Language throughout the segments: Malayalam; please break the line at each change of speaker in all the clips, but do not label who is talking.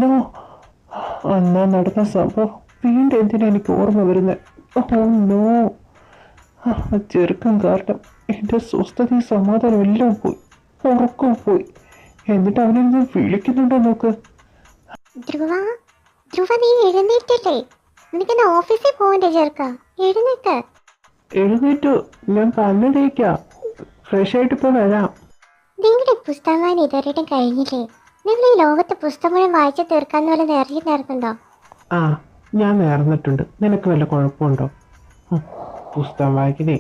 നോ, അന്നാ നടന്ന സംഭവം വീണ്ടും എന്തിനാ എനിക്ക് ഓർമ്മ വരുന്നത്? ഓ നോ, ആ ചെറുക്കം കാരണം എൻ്റെ സ്വസ്ഥതയും സമാധാനം എല്ലാം പോയി, ഉറക്കവും പോയി. എന്നിട്ട് അവനെന്നെ വിളിക്കുന്നുണ്ടോ നോക്ക്.
ധ്രുവ, ധ്രുവ നീ എഴുന്നേറ്റില്ലേ? നിനക്കെന്നാ ഓഫീസിൽ പോകണ്ടേ ചെറുക്ക? എഴുന്നേക്ക്.
എഴുന്നേറ്റു, ഞാൻ പല്ല് തേക്കാം, ഫ്രഷ് ആയിട്ട് ഇപ്പോൾ വരാം.
നിങ്ങളുടെ പുസ്തകം വായന ഇതുവരെയായിട്ടും കഴിഞ്ഞില്ലേ? നിങ്ങൾ ഈ ലോകത്തെ പുസ്തകം മുഴുവൻ വായിച്ച് തീർക്കാന്ന് വല്ല നേർന്നുണ്ടോ?
ആ, ഞാൻ നേർന്നിട്ടുണ്ട്. നിനക്ക് വല്ല കുഴപ്പമുണ്ടോ? പുസ്തകം വായിക്കണേ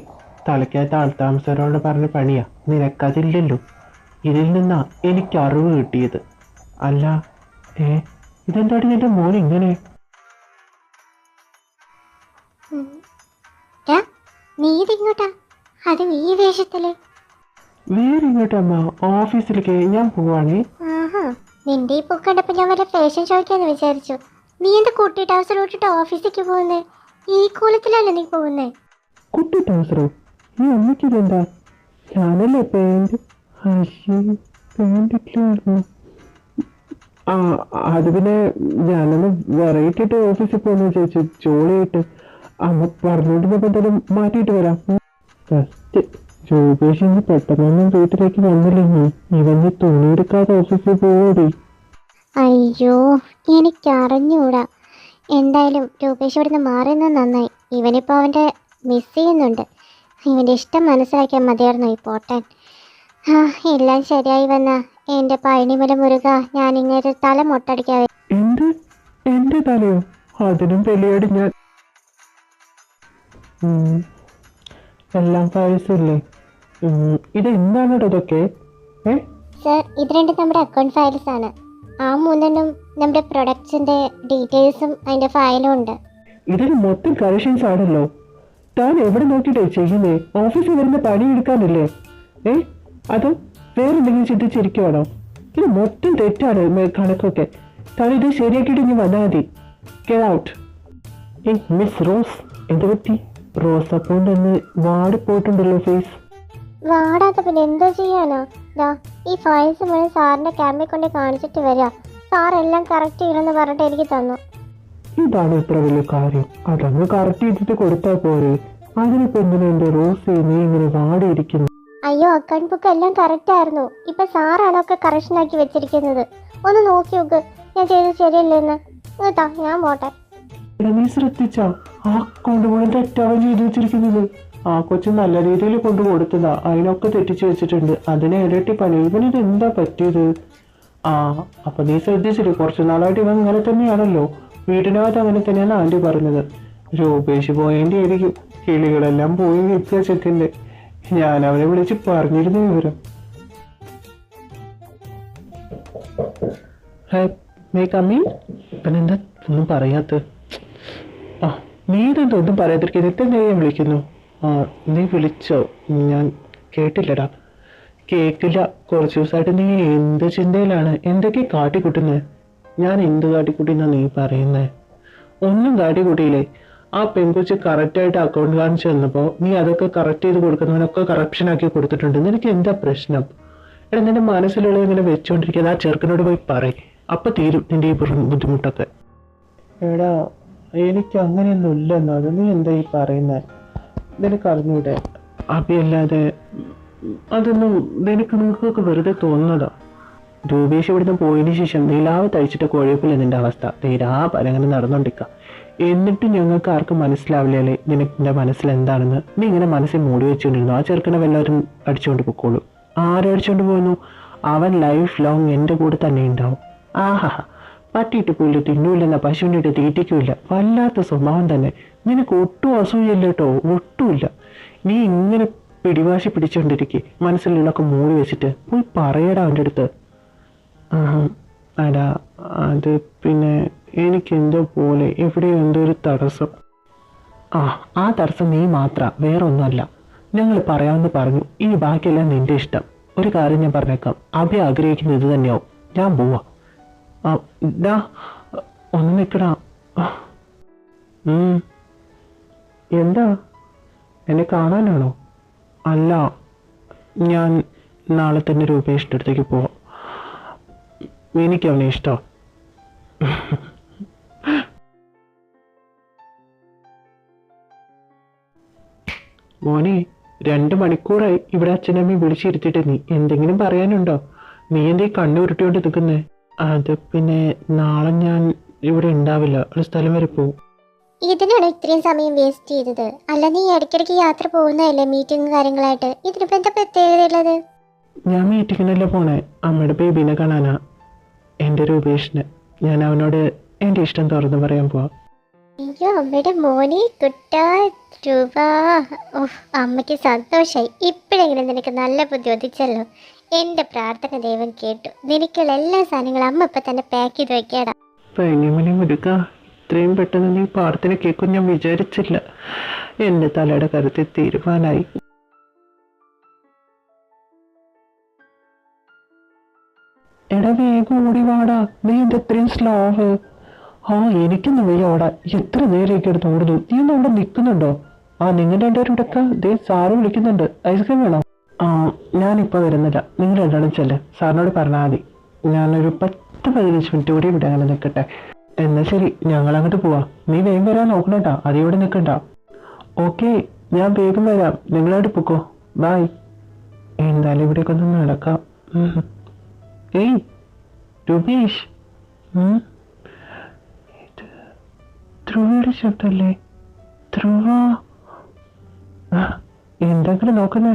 തലയ്ക്കകത്ത് ആൾത്താമസരോട് പറഞ്ഞ പണിയാ. നിനക്കതില്ലല്ലോ. ഇതിൽ നിന്നാ എനിക്ക് അറിവ് കിട്ടിയത്. അല്ല, ഇതെന്താടി എൻ്റെ മോൻ ഇങ്ങനെ?
നീ ഇതിങ്ങോട്ടാ? അതും ഈ വേഷത്തില്?
വേറെ ഇങ്ങോട്ടമ്മ, ഓഫീസിലേക്ക് ഞാൻ പോവാണേ.
ആഹാ, നിന്റെ ഈ പൊക്ക് കണ്ടപ്പോ ഞാൻ വല്ല ഫാഷൻ ഷോയ്ക്കാന്ന് വിചാരിച്ചു. നീ എന്താ കുട്ടി ടൗസർ ഇട്ടിട്ട് ഓഫീസിലേക്ക് പോകുന്നേ? ഈ കോലത്തിലല്ലേ നീ പോകുന്നേ?
കുട്ടി ടൗസറോ? ഈ അമ്മയ്ക്കിതെന്താ? ഞാനല്ലേ പാൻറ്. പാൻറ്റില്ലായിരുന്നു. ആ, അത് പിന്നെ ഞാനൊന്ന് വെറൈറ്റി ആയിട്ട് ഓഫീസിൽ പോകുന്ന ചോദിച്ചു, ജോളിയായിട്ട്. അമ്മ പറഞ്ഞോണ്ടിരുന്നപ്പോൾ എന്തായാലും മാറ്റിയിട്ട് വരാം. ഫസ്റ്റ് രൂപേഷിന് പെട്ടെന്നൊന്നും വീട്ടിലേക്ക് വന്നില്ലെങ്കിൽ ഇവന് തുണിയെടുക്കാതെ ഓഫീസിൽ പോവോടി.
അയ്യോ, എനിക്കറിഞ്ഞൂടാ. എന്തായാലും രൂപേഷ് ഇവിടുന്ന് മാറുന്നത് നന്നായി. ഇവനിപ്പോൾ അവൻ്റെ മിസ് ചെയ്യുന്നുണ്ട്. ഇവൻ്റെ ഇഷ്ടം മനസ്സിലാക്കിയാൽ മതിയായിരുന്നു ഈ പോട്ടൻ. എല്ലാം ശരിയായി വന്ന എൻ്റെ പഴനിമല മുരുക, ഞാനിങ്ങനെ തല മൊട്ടടിക്കാതെ.
എന്ത്? എന്റെ തലയോ? അതിനും പെലിയാടി ഞാൻ. എല്ലാം ഫയൽസില്ലേ? ഇതെന്താണ് ഇതൊക്കെ?
സർ, ഇത് രണ്ടും നമ്മുടെ അക്കൗണ്ട് ഫയൽസ് ആണ്. ആ മൂന്നെണ്ണം നമ്മുടെ പ്രൊഡക്ട്സിൻ്റെ ഡീറ്റെയിൽസും അതിൻ്റെ ഫയലും ഉണ്ട്.
ഇതിന് മൊത്തം കളക്ഷൻസ് ആണല്ലോ. താൻ എവിടെ നോക്കിയിട്ടേ ചെയ്യുന്നേ? ഓഫീസിൽ വരുന്ന പണിയെടുക്കാനല്ലേ? അതോ വേറെന്തെങ്കിലും ചിന്തിച്ചിരിക്കുവാണോ? ഇത് മൊത്തം തെറ്റാണ് കണക്കൊക്കെ. താൻ ഇത് ശരിയാക്കിയിട്ട് ഇനി വന്നാൽ മതി. Get out. മിസ് റോസ്, എന്ത് പറ്റി? റോസ് അക്കൗണ്ട് എന്ന് വാടിപ്പോയിട്ടുണ്ടല്ലോ ഫേസ്.
വാടാത്ത പിന്നെ എന്തോ ചെയ്യാനോ? ഈ ഫയൽസ് മുഴുവൻ സാറിൻ്റെ ക്യാമ്പിൽ കൊണ്ട് കാണിച്ചിട്ട് വരിക. സാർ എല്ലാം കറക്റ്റ് ചെയ്യണമെന്ന് പറഞ്ഞിട്ട് എനിക്ക് തന്നു.
ഇതാണ് ഇത്ര വലിയ കാര്യം. അതങ്ങ് കറക്റ്റ് ചെയ്തിട്ട് കൊടുത്താൽ പോരെ. അതിനിപ്പോ എന്തിനാ എന്റെ റോസ് നീ ഇങ്ങനെ വാടിയിരിക്കുന്നു?
അയ്യോ, അക്കൗണ്ട് ബുക്ക് എല്ലാം കറക്റ്റ് ആയിരുന്നു. ഇപ്പൊ സാറാണ് ഒക്കെ കറക്ഷൻ ആക്കി വെച്ചിരിക്കുന്നത്. ഒന്ന് നോക്കി നോക്ക് ഞാൻ ചെയ്തത് ശരിയല്ലേന്ന്. കേട്ടോ, ഞാൻ പോട്ടെ.
നീ ശ്രദ്ധിച്ചാ? ആ അക്കൗണ്ട് മുഴുവൻ തെറ്റാവും ചെയ്തു വെച്ചിരിക്കുന്നത്. ആ കൊച്ചു നല്ല രീതിയിൽ കൊണ്ടു കൊടുത്തതാ, അതിനൊക്കെ തെറ്റിച്ച് വെച്ചിട്ടുണ്ട്. അതിനെ ഇരട്ടി പണി. ഇവനിത് എന്താ പറ്റിയത്? അപ്പൊ നീ ശ്രദ്ധിച്ചില്ലേ? കുറച്ചു നാളായിട്ട് ഇവൻ ഇങ്ങനെ തന്നെയാണല്ലോ. വീടിനകത്ത് അങ്ങനെ തന്നെയാണ് ആന്റി പറഞ്ഞത്. രൂപേഷ് പോയതിന്റെ ആയിരിക്കും. കിളികളെല്ലാം പോയി വ്യത്യാസത്തിന്റെ. ഞാൻ അവനെ വിളിച്ച് പറഞ്ഞിരുന്നു വിവരം. ഇവനെന്താ ഒന്നും പറയാത്ത? നീ ഇതെന്താ ഒന്നും പറയാതിരിക്കുന്നത്? ഇതെന്താ ഞാൻ വിളിക്കുന്നു? നീ വിളിച്ചോ? ഞാൻ കേട്ടില്ലടാ. കേക്കില്ല. കുറച്ച് ദിവസമായിട്ട് നീ എന്ത് ചിന്തയിലാണ്? എന്തൊക്കെ കാട്ടിക്കൂട്ടുന്നത്? ഞാൻ എന്ത് കാട്ടിക്കൂട്ടിന്നാ നീ പറയുന്നത്? ഒന്നും കാട്ടിക്കൂട്ടിയില്ലേ? ആ പെൺകൊച്ച് കറക്റ്റായിട്ട് അക്കൗണ്ട് കാണിച്ചു തന്നപ്പോൾ നീ അതൊക്കെ കറക്റ്റ് ചെയ്ത് കൊടുക്കുന്നവനൊക്കെ കറപ്ഷൻ ആക്കി കൊടുത്തിട്ടുണ്ട്. നിനക്ക് എന്താ പ്രശ്നം? നിന്റെ മനസ്സിലുള്ളത് ഇങ്ങനെ വെച്ചുകൊണ്ടിരിക്കുന്നത് ആ ചെറുക്കനോട് പോയി പറയും. അപ്പൊ തീരും നിന്റെ ഈ ബുദ്ധിമുട്ടൊക്കെ. എടാ, എനിക്ക് അങ്ങനെയൊന്നും ഇല്ലെന്നോ? അത് നീ എന്താ ഈ പറയുന്നത്? നിനക്ക് അറിഞ്ഞൂടെ? അഭിയല്ലാതെ അതൊന്നും നിങ്ങൾക്കൊക്കെ വെറുതെ തോന്നുന്നതാ. രൂപേഷ് ഇവിടുന്ന് പോയതിനു ശേഷം നിലാവ് തഴിച്ചിട്ട് കുഴപ്പമില്ല നിന്റെ അവസ്ഥ. തീരാ പരങ്ങനെ നടന്നോണ്ടിരിക്കുക. എന്നിട്ട് ഞങ്ങൾക്ക് ആർക്കും മനസ്സിലാവില്ലേ നിന്റെ മനസ്സിൽ എന്താണെന്ന്? നീ ഇങ്ങനെ മനസ്സിൽ മൂടി വെച്ചുകൊണ്ടിരുന്നു. ആ ചെറുക്കനെ വല്ലവരും അടിച്ചുകൊണ്ട് പൊക്കോളൂ. ആരടിച്ചുകൊണ്ട് പോകുന്നു? അവൻ ലൈഫ് ലോങ് എൻ്റെ കൂടെ തന്നെ ഉണ്ടാവും. പട്ടിയിട്ട് പുല്ല് തിന്നൂല്ലെന്ന പശുവിൻ്റെ ഇട്ട് തീറ്റിക്കൂല്ല. വല്ലാത്ത സ്വഭാവം തന്നെ. നിനക്ക് ഒട്ടും അസൂയല്ല കേട്ടോ, ഒട്ടുമില്ല. നീ ഇങ്ങനെ പിടിവാശി പിടിച്ചുകൊണ്ടിരിക്കെ മനസ്സിലുള്ളൊക്കെ മൂടി വെച്ചിട്ട് പോയി പറയടാ അവൻ്റെ അടുത്ത്. അടാ, അത് പിന്നെ എനിക്കെന്തോ പോലെ എവിടെയോ എന്തോ ഒരു തടസ്സം. ആ തടസ്സം നീ മാത്രം, വേറെ ഒന്നുമല്ല. ഞങ്ങൾ പറയാമെന്ന് പറഞ്ഞു. ഇനി ബാക്കിയെല്ലാം നിന്റെ ഇഷ്ടം. ഒരു കാര്യം ഞാൻ പറഞ്ഞേക്കാം, അഭി ആഗ്രഹിക്കുന്നത് ഇത് തന്നെയാവും. ഞാൻ പോവാ. ഒന്ന് നിൽക്കടാ. എന്താ, എന്നെ കാണാനാണോ? അല്ല, ഞാൻ നാളെ തന്നെ രൂപേഷിൻ്റെ അടുത്തേക്ക് പോവാം. എനിക്കവനെ ഇഷ്ടമാണ്. മോനെ 2 മണിക്കൂറായി ഇവിടെ അച്ഛനമ്മയും വിളിച്ചിരുത്തിയിട്ട് നീ എന്തെങ്കിലും പറയാനുണ്ടോ? നീ എന്തേ കണ്ണു ഉരുട്ടിയോണ്ട് നിൽക്കുന്നേ? അത് പിന്നെ നാളെ ഞാൻ ഇവിടെ ഉണ്ടാവില്ല, ഒരു സ്ഥലം വരെ പോവും.
ഇതിനാണ് ഇത്രയും സമയം വേസ്റ്റ് ചെയ്തത്? അല്ല, നീ ഇടയ്ക്കിടയ്ക്ക് യാത്ര പോകുന്നതല്ലേ മീറ്റിംഗ് കാര്യങ്ങളായിട്ട്? ഇതിനിപ്പോൾ എന്താ പ്രത്യേകത ഉള്ളത്?
ഞാൻ മീറ്റിങ്ങിനല്ല പോണേ, അമ്മയുടെ ബേബീനെ കാണാനാ, എൻ്റെ രൂപേഷിന്. ഞാൻ അവനോട് എൻ്റെ ഇഷ്ടം തുറന്നു പറയാൻ പോവാ.
അയ്യോ, അമ്മയുടെ മോനെ കുട്ടാ രൂപ. ഓഹ്, അമ്മയ്ക്ക് സന്തോഷായി. ഇപ്പോഴെങ്കിലും നിനക്ക് നല്ല ബുദ്ധി ഉദിച്ചല്ലോ. എൻ്റെ പ്രാർത്ഥന ദൈവം കേട്ടു. നിനക്കുള്ള എല്ലാ സാധനങ്ങളും അമ്മ ഇപ്പം തന്നെ പാക്ക് ചെയ്ത് വെക്കാടാ.
പൈനിമണി മുരുക, ഇത്രയും പെട്ടെന്ന് നീ പ്രാർത്ഥന കേൾക്കും ഞാൻ വിചാരിച്ചില്ല. എൻ്റെ തലയുടെ കരുത്തിൽ തീരുമാനായി. എടാ വേഗം ഓടി വാടാ, നീ എന്താ ഇത്രയും സ്ലോവ്? എനിക്കൊന്നും വയ്യ ഓടാ. എത്ര നേരമൊക്കെ എടുത്ത് ഓടുന്നു. നീ ഒന്ന് അവിടെ നിൽക്കുന്നുണ്ടോ? നിങ്ങൾ രണ്ടുപേരും ഇടക്ക ദേ സാറ് വിളിക്കുന്നുണ്ട്, ഐസ്ക്രീം വേണോ? ഞാനിപ്പോൾ വരുന്നില്ല, നിങ്ങൾ രണ്ടാളും ചെല്ലേ, സാറിനോട് പറഞ്ഞാൽ മതി. ഞാനൊരു 10-15 മിനിറ്റ് കൂടി ഇവിടെ അങ്ങനെ നിൽക്കട്ടെ. എന്നാൽ ശരി, ഞങ്ങൾ അങ്ങോട്ട് പോവാം. നീ വേഗം വരാൻ നോക്കണേട്ടാ, അതിവിടെ നിൽക്കണ്ട. ഓക്കെ, ഞാൻ വേഗം വരാം, നിങ്ങളവിടെ പൊക്കോ. ബായ്. എന്തായാലും ഇവിടേക്ക് ഒന്ന് നടക്കാം. ഏയ് രൂപേഷ്, ധ്രുവയുടെ ശബ്ദമല്ലേ? ധ്രുവ, എന്തെങ്കിലും നോക്കുന്നേ?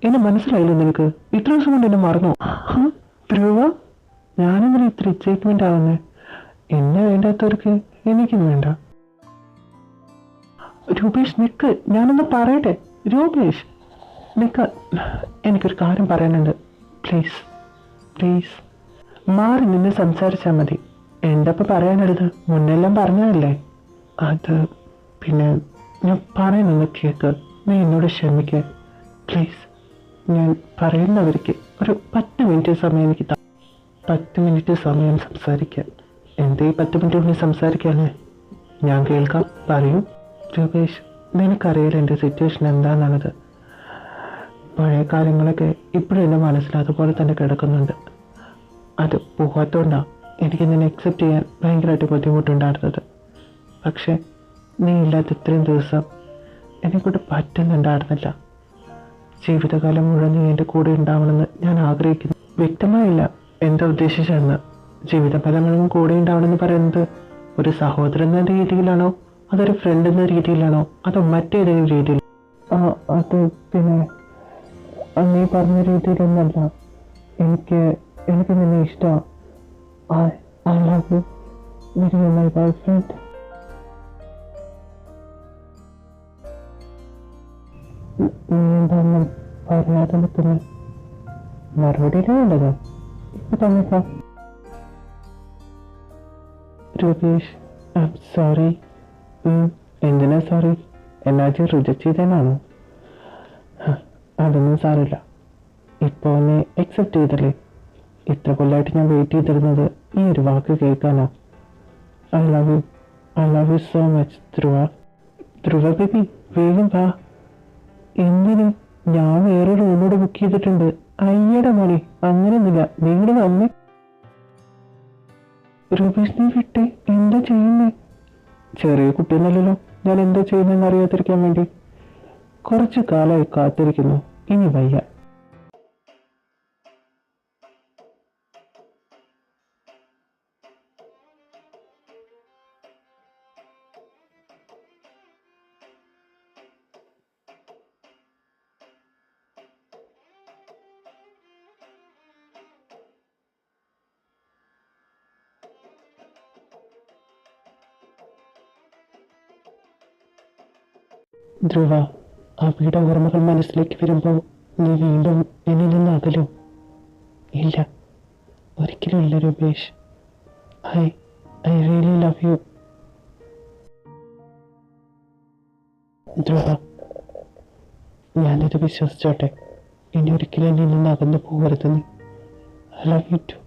എന്നെ മനസ്സിലായില്ല നിനക്ക്? ഇത്ര ദിവസം കൊണ്ട് എന്നെ മറന്നോ? ധ്രുവ, ഞാനെങ്ങനെ ഇത്ര എക്സൈറ്റ്മെന്റ് ആവുന്നേ? എന്നെ വേണ്ടാത്തവർക്ക് എനിക്കും വേണ്ട. രൂപേഷ് നിക്ക്, ഞാനൊന്ന് പറയട്ടെ. രൂപേഷ് നിക്ക്, എനിക്കൊരു കാര്യം പറയാനുണ്ട്. പ്ലീസ് പ്ലീസ് മാറി നിന്ന് സംസാരിച്ചാൽ മതി. എന്താ ഇപ്പം പറയാനുള്ളത്? മുന്നെല്ലാം പറഞ്ഞതല്ലേ. അത് പിന്നെ ഞാൻ പറയുന്നൊന്ന് കേൾക്ക്. നീ എന്നോട് ക്ഷമിക്കുക പ്ലീസ്. ഞാൻ പറയുന്നവർക്ക് ഒരു 10 മിനിറ്റ് സമയം എനിക്ക് 10 മിനിറ്റ് സമയം സംസാരിക്കാൻ. എന്തേ 10 മിനിറ്റ് കൊണ്ട് സംസാരിക്കാനേ? ഞാൻ കേൾക്കാം, പറയൂ. രൂപേഷ്, നിനക്കറിയില്ല എൻ്റെ സിറ്റുവേഷൻ എന്താണെന്നുള്ളത്. പഴയ കാര്യങ്ങളൊക്കെ ഇപ്പോഴും എൻ്റെ മനസ്സിൽ അതുപോലെ തന്നെ കിടക്കുന്നുണ്ട്. അത് പോകാത്തോണ്ടാണ് എനിക്ക് നിന്നെ അക്സെപ്റ്റ് ചെയ്യാൻ ഭയങ്കരമായിട്ട് ബുദ്ധിമുട്ടുണ്ടായിരുന്നത്. പക്ഷേ നീ ഇല്ലാത്ത ഇത്രയും ദിവസം എന്നെക്കൊണ്ട് പറ്റുന്നുണ്ടായിരുന്നില്ല. ജീവിതകാലം മുഴുവൻ നീ എൻ്റെ കൂടെ ഉണ്ടാവണമെന്ന് ഞാൻ ആഗ്രഹിക്കുന്നു. വ്യക്തമായില്ല എന്താ ഉദ്ദേശിച്ചതെന്ന്. ജീവിതകാലം മുഴുവൻ കൂടെ ഉണ്ടാവണമെന്ന് പറയുന്നത് ഒരു സഹോദരൻ എന്ന രീതിയിലാണോ, അതൊരു ഫ്രണ്ട് എന്ന രീതിയിലാണോ, അതോ മറ്റേതെങ്കിലും രീതിയിൽ? അത് പിന്നെ നീ പറഞ്ഞ രീതിയിലൊന്നല്ല. എനിക്ക് നിന്നെ ഇഷ്ടമാണ്. I love you. You are my boyfriend. നീ എന്താണെന്നും പറയാതെ നിൽക്കുന്ന മറുപടിയിലാണ് വേണ്ടത്. ഇപ്പൊ തന്നേക്കാം. Rupesh, I am sorry. എന്തിനാ സോറി? എന്നാച്ച് റിജക്റ്റ് ചെയ്തേനാണോ? അതൊന്നും സാരമില്ല. ഇപ്പോൾ എന്നെ അക്സെപ്റ്റ് ചെയ്തല്ലേ. ഇത്ര കൊല്ലമായിട്ട് ഞാൻ വെയിറ്റ് ചെയ്തിരുന്നത് ഈ ഒരു വാക്ക് കേൾക്കാനോ. I love you so much Dhruva baby, വേഗം വാ. എന്തിന്? ഞാൻ വേറെ റൂമോട് ബുക്ക് ചെയ്തിട്ടുണ്ട്. അയ്യടെ മോനെ, അങ്ങനെയൊന്നുമില്ല, നിങ്ങൾ വന്നേ. രൂപേഷ്, നീ വിട്ടേ. എന്താ ചെയ്യുന്നേ? ചെറിയ കുട്ടിയെന്നല്ലല്ലോ, ഞാൻ എന്താ ചെയ്യുന്നതെന്ന് അറിയാതിരിക്കാൻ വേണ്ടി. കുറച്ച് കാലമായി കാത്തിരിക്കുന്നു, ഇനി വയ്യ. ധ്രുവ, അവയുടെ ഓർമ്മകൾ മനസ്സിലേക്ക് വരുമ്പോൾ നീ വീണ്ടും എന്നിൽ നിന്ന് അകലും? ഇല്ല, ഒരിക്കലും ഇല്ല Rupesh. I really love you. Dhruva, ഞാനിത് വിശ്വസിച്ചോട്ടെ, ഇനി ഒരിക്കലും എന്നിൽ നിന്ന് അകന്നു പോകരുത് നീ. I love you to.